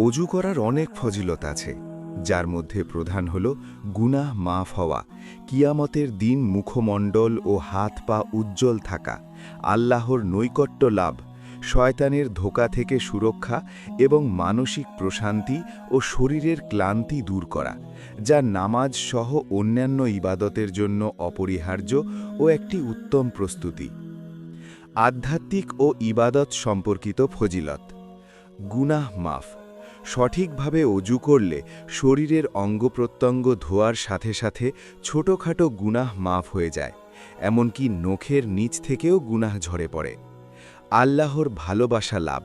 অজু করার অনেক ফজিলত আছে, যার মধ্যে প্রধান হল গুনাহ মাফ হওয়া, কিয়ামতের দিন মুখমণ্ডল ও হাত পা উজ্জ্বল থাকা, আল্লাহর নৈকট্য লাভ, শয়তানের ধোঁকা থেকে সুরক্ষা এবং মানসিক প্রশান্তি ও শরীরের ক্লান্তি দূর করা, যা নামাজ সহ অন্যান্য ইবাদতের জন্য অপরিহার্য ও একটি উত্তম প্রস্তুতি। আধ্যাত্মিক ও ইবাদত সম্পর্কিত ফজিলত। গুনাহ মাফ। সঠিকভাবে অজু করলে শরীরের অঙ্গপ্রত্যঙ্গ ধোয়ার সাথে সাথে ছোটখাটো গুনাহ মাফ হয়ে যায়, এমনকি নখের নিচ থেকেও গুনাহ ঝরে পড়ে। আল্লাহর ভালোবাসা লাভ।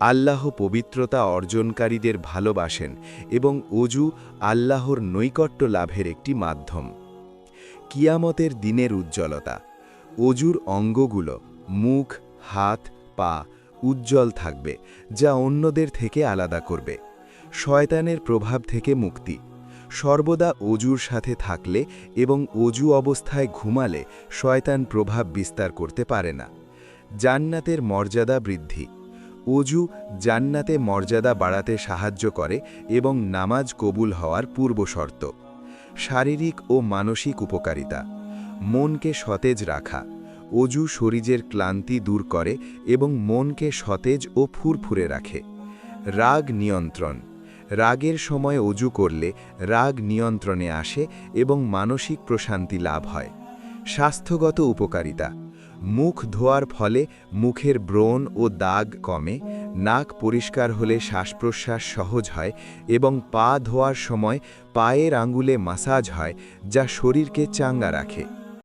আল্লাহ পবিত্রতা অর্জনকারীদের ভালোবাসেন এবং অজু আল্লাহর নৈকট্য লাভের একটি মাধ্যম। কিয়ামতের দিনের উজ্জ্বলতা। অজুর অঙ্গগুলো মুখ, হাত, পা উজ্জ্বল থাকবে, যা অন্যদের থেকে আলাদা করবে। শয়তানের প্রভাব থেকে মুক্তি। সর্বদা অজুর সাথে থাকলে এবং অজু অবস্থায় ঘুমালে শয়তান প্রভাব বিস্তার করতে পারে না। জান্নাতের মর্যাদা বৃদ্ধি। অজু জান্নাতে মর্যাদা বাড়াতে সাহায্য করে এবং নামাজ কবুল হওয়ার পূর্বশর্ত। শারীরিক ও মানসিক উপকারিতা। মনকে সতেজ রাখা। অজু শরীরের ক্লান্তি দূর করে এবং মনকে সতেজ ও ফুরফুরে রাখে। রাগ নিয়ন্ত্রণ। রাগের সময় অজু করলে রাগ নিয়ন্ত্রণে আসে এবং মানসিক প্রশান্তি লাভ হয়। স্বাস্থ্যগত উপকারিতা। মুখ ধোয়ার ফলে মুখের ব্রণ ও দাগ কমে, নাক পরিষ্কার হলে শ্বাসপ্রশ্বাস সহজ হয় এবং পা ধোয়ার সময় পায়ের আঙ্গুলে মাসাজ হয়, যা শরীরকে চাঙ্গা রাখে।